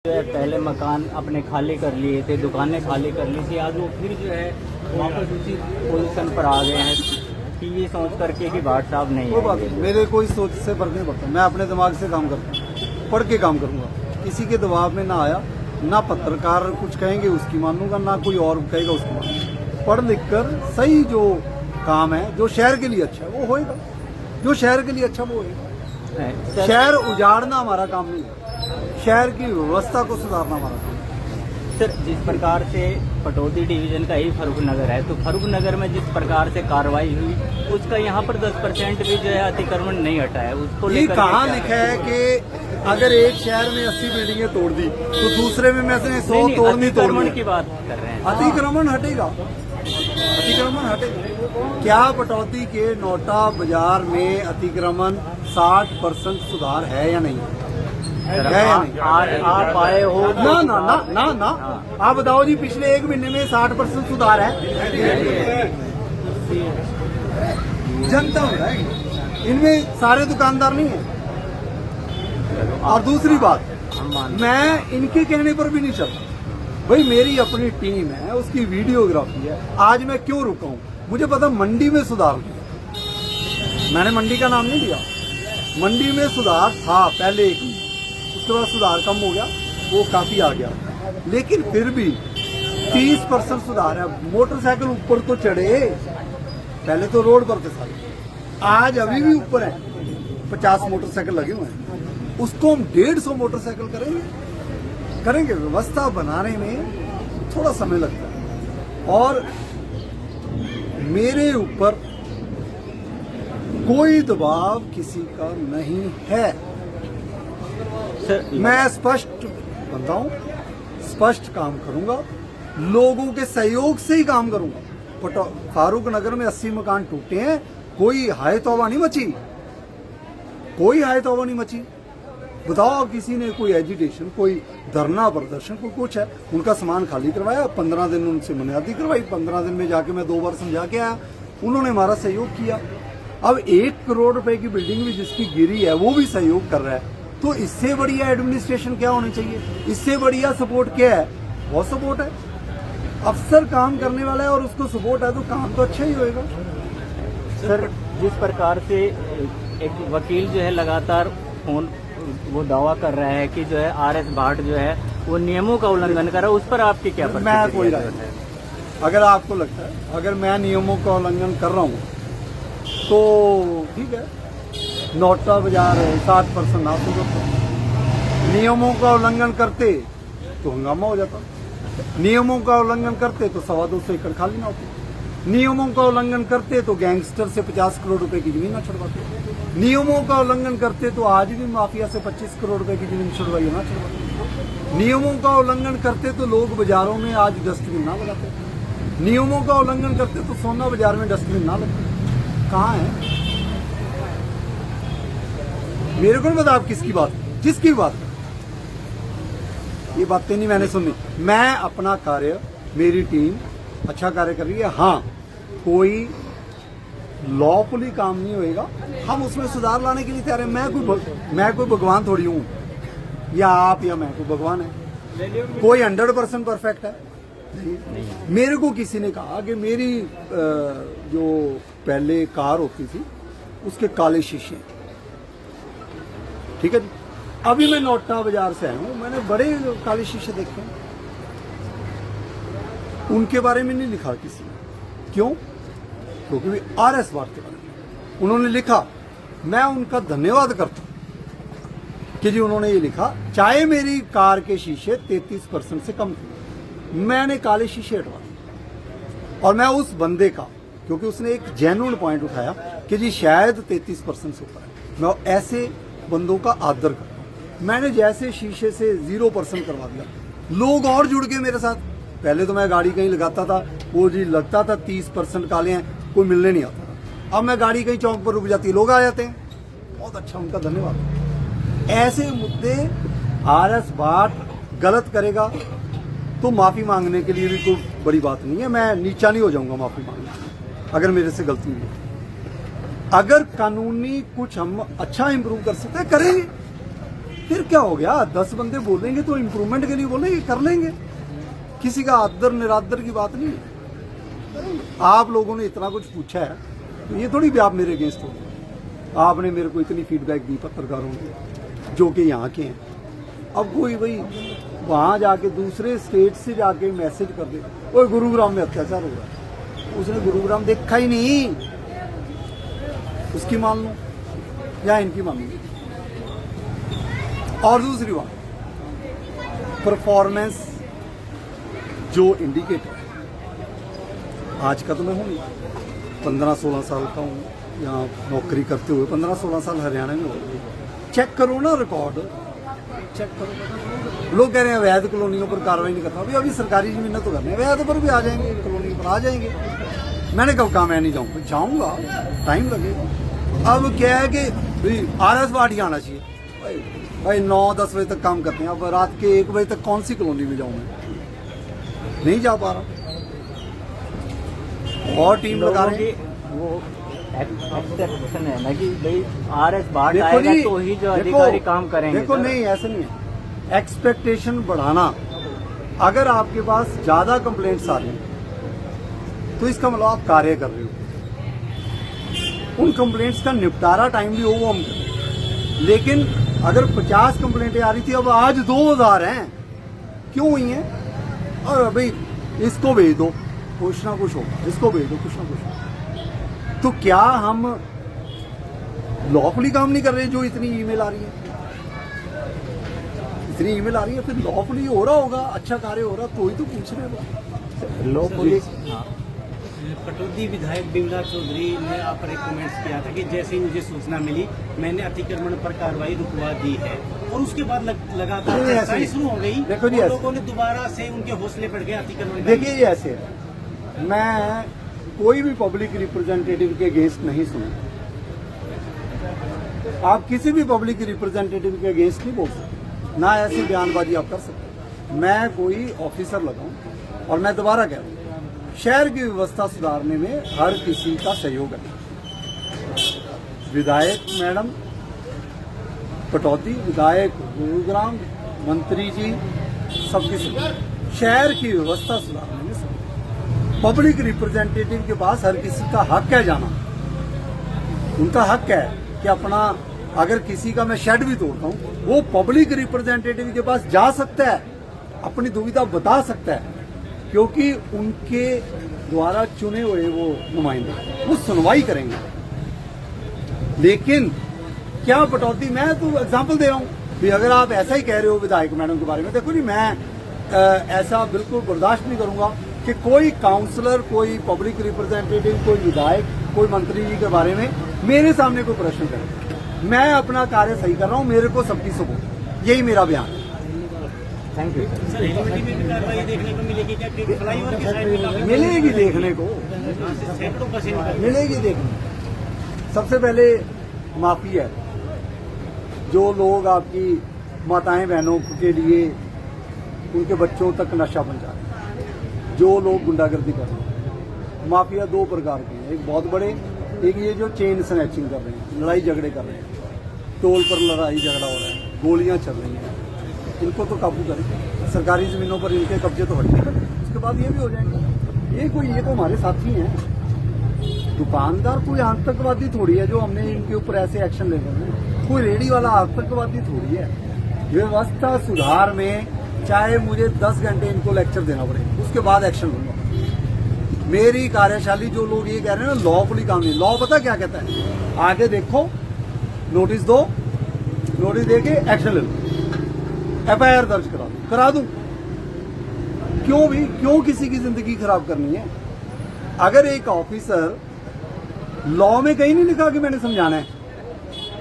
जो है पहले मकान अपने खाली कर लिए थे, दुकानें खाली कर ली थी, आज वो फिर जो है वापस उसी पोजीशन पर आ गए हैं कि ये सोच करके कि भाट साहब नहीं कोई बात आएंगे। नहीं, मेरे कोई सोच से फर्क नहीं पड़ता। मैं अपने दिमाग से काम करता हूँ, पढ़ के काम करूँगा। किसी के दबाव में ना आया, ना पत्रकार कुछ कहेंगे उसकी मानूंगा, ना कोई और कहेगा उसकी मानूंगा। पढ़ लिख कर सही जो काम है, जो शहर के लिए अच्छा है वो होएगा, जो शहर के लिए अच्छा वो होएगा। शहर उजाड़ना हमारा काम नहीं है, शहर की व्यवस्था को सुधारना हमारा काम है। सर, जिस प्रकार से पटौदी डिवीजन का ही फरूख नगर है, तो फरूख नगर में जिस प्रकार से कार्रवाई हुई उसका यहाँ पर 10% भी जो है अतिक्रमण नहीं हटा है, उसको ये लेकर कहाँ लिखा है कि अगर एक शहर में 80 बिल्डिंगें तोड़ दी तो दूसरे में से 100 तोड़नी अतिक्रमण की बात कर रहे हैं। अतिक्रमण हटेगा, अतिक्रमण हटेगा। क्या पटौदी के नोटा बाजार में अतिक्रमण 60% सुधार है या नहीं है या नहीं? आप आए हो तो ना ना ना ना ना आप बताओ जी, पिछले एक महीने में 60% सुधार है? जनता बताएगी, इनमें सारे दुकानदार नहीं है। और दूसरी बात, मैं इनके कहने पर भी नहीं चलता। भाई मेरी अपनी टीम है, उसकी वीडियोग्राफी है। आज मैं क्यों रुका हूं? मुझे पता मंडी में सुधार किया, मैंने मंडी का नाम नहीं लिया। मंडी में सुधार था पहले एक महीने, उसके बाद सुधार कम हो गया, वो काफी आ गया, लेकिन फिर भी 30% सुधार है। मोटरसाइकिल ऊपर तो चढ़े, पहले तो रोड पर थे सारे, आज अभी भी ऊपर है। 50 मोटरसाइकिल लगे हुए हैं, उसको हम 150 मोटरसाइकिल करेंगे। व्यवस्था बनाने में थोड़ा समय लगता है और मेरे ऊपर कोई दबाव किसी का नहीं है। सर, मैं स्पष्ट बंदा हूं, स्पष्ट काम करूंगा, लोगों के सहयोग से ही काम करूंगा। फारूक नगर में 80 मकान टूटे हैं, कोई हाय तौबा नहीं मची, कोई हाय तौबा नहीं मची। बताओ किसी ने कोई एजिटेशन, कोई धरना प्रदर्शन, कोई कुछ है? उनका सामान खाली करवाया, 15 दिन उनसे बुनियादी करवाई, 15 दिन में जाके मैं 2 बार समझा के आया, उन्होंने हमारा सहयोग किया। अब 1 करोड़ रुपए की बिल्डिंग भी जिसकी गिरी है वो भी सहयोग कर रहा है, तो इससे बढ़िया एडमिनिस्ट्रेशन क्या होनी चाहिए? इससे बढ़िया सपोर्ट क्या है? बहुत सपोर्ट है। अफसर काम करने वाला है और उसको सपोर्ट है तो काम तो अच्छा ही होएगा। सर, जिस प्रकार से एक वकील जो है लगातार फोन वो दावा कर रहा है कि जो है आरएस भाट जो है वो नियमों का उल्लंघन कर रहा है, उस पर आपकी क्या प्रतिक्रिया? मैं कोई राय नहीं। अगर आपको लगता है अगर मैं नियमों का उल्लंघन कर रहा हूँ तो ठीक है, नोटा बाजार 60% ना सुधरता। नियमों का उल्लंघन करते तो हंगामा हो जाता, नियमों का उल्लंघन करते तो 225 एकड़ खाली ना होती, नियमों का उल्लंघन करते तो गैंगस्टर से 50 करोड़ रुपए की जमीन ना छुड़वाते, नियमों का उल्लंघन करते तो आज भी माफिया से 25 करोड़ रुपए की जमीन छुड़वाई ना छुड़वाते, नियमों का उल्लंघन करते तो लोग बाजारों में आज डस्टबिन ना लगाते, नियमों का उल्लंघन करते तो सोना बाजार में डस्टबिन ना लगते। कहाँ है? मेरे को नहीं पता आप किसकी बात, जिसकी बात, ये बातें नहीं मैंने सुनी। मैं अपना कार्य, मेरी टीम अच्छा कार्य कर रही है। हाँ, कोई लॉफुली काम नहीं होएगा, हम उसमें सुधार लाने के लिए तैयार हैं। मैं कोई भगवान थोड़ी हूँ, या आप या मैं कोई भगवान है? कोई 100% परफेक्ट है नहीं। मेरे को किसी ने कहा कि मेरी जो पहले कार होती थी उसके काले शीशे, ठीक है जी। अभी मैं नोटा बाजार से आया हूँ, मैंने बड़े काले शीशे देखे हैं, उनके बारे में नहीं लिखा किसी ने। क्यों? क्योंकि आरएस भाट के बारे में उन्होंने लिखा। मैं उनका धन्यवाद करता हूं कि जी उन्होंने ये लिखा, चाहे मेरी कार के शीशे 33% से कम थे, मैंने काले शीशे हटवा दिए। और मैं उस बंदे का, क्योंकि उसने एक जेन्युइन पॉइंट उठाया कि जी शायद 33% से ऊपर है, मैं ऐसे बंदों का आदर करता हूं। मैंने जैसे शीशे से 0% करवा दिया, लोग और जुड़ गए मेरे साथ। पहले तो मैं गाड़ी कहीं लगाता था, वो जी लगता था 30% काले हैं, कोई मिलने नहीं आता था। अब मैं गाड़ी कहीं चौक पर रुक जाती है, लोग आ जाते हैं। बहुत अच्छा, उनका धन्यवाद। ऐसे मुद्दे आरएस भाट गलत करेगा तो माफी मांगने के लिए भी कोई बड़ी बात नहीं है। मैं नीचा नहीं हो जाऊंगा माफी मांगने अगर मेरे से गलती हुई है। अगर कानूनी कुछ हम अच्छा इंप्रूव कर सकते हैं करेंगे। फिर क्या हो गया, 10 बंदे बोलेंगे तो इम्प्रूवमेंट के लिए बोलेंगे, कर लेंगे। किसी का आदर निरादर की बात नहीं है। आप लोगों ने इतना कुछ पूछा है तो ये थोड़ी भी आप मेरे अगेंस्ट हो गए। आपने मेरे को इतनी फीडबैक दी पत्रकारों ने जो कि यहाँ के हैं। अब कोई भाई वहाँ जाके दूसरे स्टेट से जाके मैसेज कर दे, ओए गुरुग्राम में अत्याचार हो रहा है, उसने गुरुग्राम देखा ही नहीं, उसकी मान लो या इनकी मान लो। और दूसरी बात, परफॉर्मेंस जो इंडिकेटर है, आज का तो मैं हूँ नहीं, 15-16 साल का हूँ यहाँ नौकरी करते हुए, 15-16 साल हरियाणा में हो गए। चेक करो ना रिकॉर्ड, चेक करो। लोग कह रहे हैं अवैध कॉलोनियों पर कार्रवाई नहीं करता, अभी सरकारी जमीन तो करने, अवैध पर भी आ जाएंगे, कॉलोनी पर आ जाएंगे। मैंने कब कहा मैं नहीं जाऊँगा, जाऊँगा, टाइम लगेगा। अब क्या है कि RS वार्ड आना चाहिए, भाई 9-10 बजे तक काम करते हैं, अब रात के 1 बजे तक कौन सी कॉलोनी में जाऊँ मैं, नहीं जा पा रहा। और टीम लगा रहे हैं। वो एक्सपेक्टेशन है ना कि भाई RS बाढ़ देखो आएगा जी, तो ही जो देखो, अधिकारी काम करेंगे। देखो सर। नहीं, ऐसे नहीं है। एक्सपेक्टेशन बढ़ाना, अगर आपके पास ज्यादा कंप्लेंट्स आ रही हैं तो इसका मतलब आप कार्य कर रहे हो। उन कंप्लेंट्स का निपटारा टाइमली हो वो हम करें। लेकिन अगर 50 कंप्लेंटें आ रही थी, अब आज 2000 हैं, क्यों हुई हैं? और भाई इसको भेज दो, कुछ ना कुछ होगा, इसको भेज दो, कुछ ना कुछ होगा। तो क्या हम लॉफुली काम नहीं कर रहे? जो इतनी ईमेल आ रही है, इतनी ईमेल आ रही है, फिर लॉफुली हो रहा होगा, अच्छा कार्य हो रहा, तो ही तो पूछ रहे हो। लॉफुली। हाँ। पटौदी विधायक बिमला चौधरी ने आप पर एक कमेंट्स किया था कि जैसे ही मुझे सूचना मिली मैंने अतिक्रमण पर कार्रवाई रुकवा दी है, और उसके बाद लगातार नहीं, ऐसे चर्चाएं नहीं। शुरू हो गई देखो जी, और ऐसे। लोगों ने दोबारा से उनके हौसले बढ़ गए अतिक्रमण। देखिए ये ऐसे है, मैं कोई भी पब्लिक रिप्रेजेंटेटिव के अगेंस्ट नहीं सुना। आप किसी भी पब्लिक रिप्रेजेंटेटिव के अगेंस्ट नहीं बोल सकते, ना ऐसी बयानबाजी आप कर सकते। मैं कोई ऑफिसर लगाऊं, और मैं दोबारा कह रहा हूं, शहर की व्यवस्था सुधारने में हर किसी का सहयोग है। विधायक मैडम पटौदी, विधायक गुरुग्राम, मंत्री जी, सबकी शहर की व्यवस्था सुधारने में पब्लिक रिप्रेजेंटेटिव के पास हर किसी का हक है जाना। उनका हक है कि अपना, अगर किसी का मैं शेड भी तोड़ता हूं, वो पब्लिक रिप्रेजेंटेटिव के पास जा सकता है, अपनी दुविधा बता सकता है, क्योंकि उनके द्वारा चुने हुए वो नुमाइंदे वो सुनवाई करेंगे। लेकिन क्या पटौदी, मैं तो एग्जांपल दे रहा हूं कि अगर आप ऐसा ही कह रहे हो विधायक मैडम के बारे में, देखो जी मैं ऐसा बिल्कुल बर्दाश्त नहीं करूंगा कि कोई काउंसलर, कोई पब्लिक रिप्रेजेंटेटिव, कोई विधायक, कोई मंत्री जी के बारे में मेरे सामने कोई प्रश्न करे। मैं अपना कार्य सही कर रहा हूं, मेरे को सबकी सपोर्ट, यही मेरा बयान है। Thank you. सर हेलीपैड में भी कार्रवाई देखने को मिलेगी क्या? फ्लाईओवर की साइड में काफी मिलेगी देखने को, सैकड़ों बसें निकल मिलेगी देखने। सबसे पहले माफी है जो लोग आपकी माताएं बहनों के लिए, उनके बच्चों तक नशा पहुंचा रहे हैं, जो लोग गुंडागर्दी कर रहे हैं। माफिया 2 प्रकार के हैं, एक बहुत बड़े, एक ये जो चेन स्नैचिंग कर रहे हैं, लड़ाई झगड़े कर रहे हैं, टोल पर लड़ाई झगड़ा हो रहा है, गोलियां चल रही हैं, इनको तो काबू करें। सरकारी जमीनों पर इनके कब्जे तो हटने करें, उसके बाद ये भी हो जाएंगे। ये तो हमारे साथी हैं। दुकानदार कोई आतंकवादी थोड़ी है जो हमने इनके ऊपर ऐसे एक्शन ले रहे हैं। कोई रेडी वाला आतंकवादी थोड़ी है। व्यवस्था सुधार में चाहे मुझे 10 घंटे इनको लेक्चर देना पड़े, उसके बाद एक्शन लूंगा। मेरी कार्यशाली, जो लोग ये कह रहे हैं ना लॉफुली काम नहीं, लॉ पता क्या कहता है? आगे देखो, नोटिस दो, नोटिस देके एक्शन ले लो, FIR दर्ज करा दूं। क्यों किसी की जिंदगी खराब करनी है? अगर एक ऑफिसर, लॉ में कहीं नहीं लिखा कि मैंने समझाना है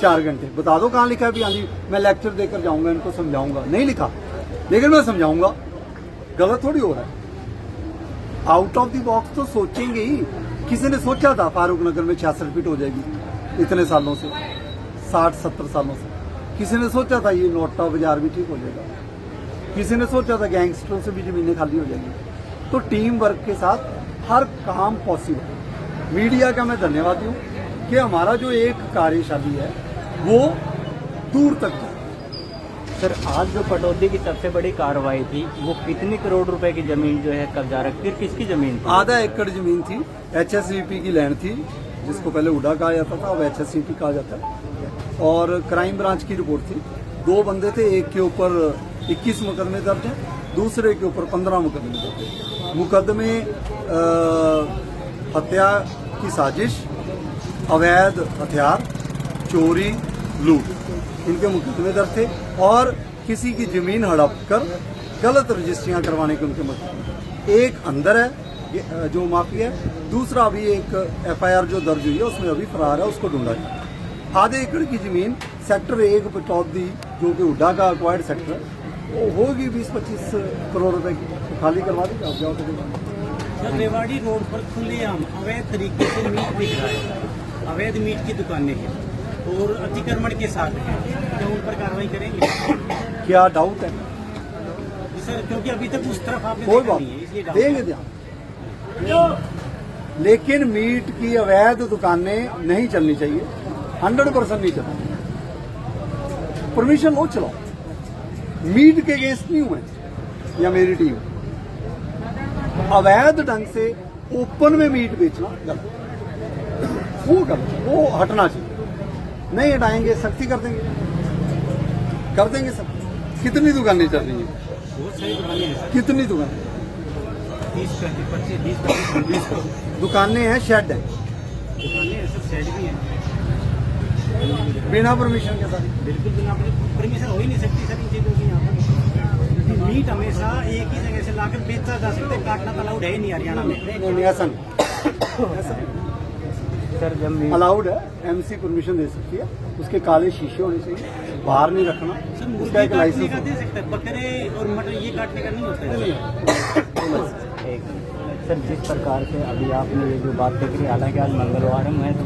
4 घंटे, बता दो कहां लिखा है भी हाँ जी मैं लेक्चर देकर जाऊंगा, इनको समझाऊंगा, नहीं लिखा, लेकिन मैं समझाऊंगा। गलत थोड़ी हो रहा है। आउट ऑफ द बॉक्स तो सोचेंगे ही। किसी ने सोचा था फारूक नगर में 66 फीट हो जाएगी इतने सालों से, 60-70 सालों से? किसी ने सोचा था ये नोटा बाजार भी ठीक हो जाएगा? किसी ने सोचा था गैंगस्टरों से भी जमीनें खाली हो जाएंगी? तो टीम वर्क के साथ हर काम पॉसिबल। मीडिया का मैं धन्यवाद दूं कि हमारा जो एक कार्यशाली है वो दूर तक जाए। सर आज जो पटौदी की सबसे बड़ी कार्रवाई थी वो कितनी करोड़ रुपए की जमीन जो है कब्जा रखती है, किसकी जमीन थी? आधा एकड़ जमीन थी, HSVP की लैंड थी, जिसको पहले हुडा कहा जाता था, अब HSVP कहा जाता है। और क्राइम ब्रांच की रिपोर्ट थी। 2 बंदे थे, एक के ऊपर 21 मुकदमे दर्ज हैं, दूसरे के ऊपर 15 मुकदमे दर्ज हैं। मुकदमे हत्या की साजिश, अवैध हथियार, चोरी, लूट, इनके मुकदमे दर्ज थे और किसी की जमीन हड़प कर गलत रजिस्ट्रियां करवाने के उनके मुकदमे। एक अंदर है ये, जो माफी है, दूसरा अभी एक FIR जो दर्ज हुई है उसमें अभी फरार है, उसको ढूंढा जाए। आधे एकड़ की जमीन सेक्टर 1 पटौदी, जो कि हुड्डा का अक्वायर्ड सेक्टर है, वो होगी 20-25 करोड़ रुपए की, तो खाली करवा दीजिए आप, जाओ तो। सर रेवाड़ी रोड पर खुलेआम अवैध तरीके से मीट बिक रहा है, अवैध मीट की दुकानें हैं और अतिक्रमण के साथ हैं, क्या उन पर कार्रवाई करेंगे? क्या डाउट है? सर क्योंकि अभी तक उस तरफ आपने कोई देखा बात नहीं है, इसलिए नहीं, डाउट देंगे ध्यान। लेकिन मीट की अवैध दुकानें नहीं चलनी चाहिए, 100% नहीं चलनी। परमिशन लो, चलाओ। मीट के अगेंस्ट नहीं हुए या मेरी टीम। अवैध ढंग से ओपन में मीट बेचना गलत, वो गलत, वो हटना चाहिए। नहीं हटाएंगे, सख्ती कर देंगे सब। कितनी दुकानें चल रही हैं? बहुत सारी दुकानें हैं सर, कितनी दुकानें? 30-35 दुकानें हैं, शेड है, दुकानें हैं सर, शेड भी हैं, बिना परमिशन के साथ। बिल्कुल बिना परमिशन हो ही नहीं सकती सर इन चीज़ों की। यहाँ पर मीट हमेशा एक ही जगह से लाकर बेचा जा सकता है, काटना तो अलाउड है ही नहीं हरियाणा में। नहीं, ऐसा नहीं, सर जब मीट अलाउड है, MC परमिशन दे सकती है, उसके काले शीशे होने चाहिए, बाहर नहीं रखना, सर उसका मुर्गी एक काटने लाइसेंस का दे सकता है, बकरे और मटर ये काटने का नहीं होता है। एक सर जिस प्रकार से अभी आपने ये जो बात कही, हालांकि आज मंगलवार है, मैं तो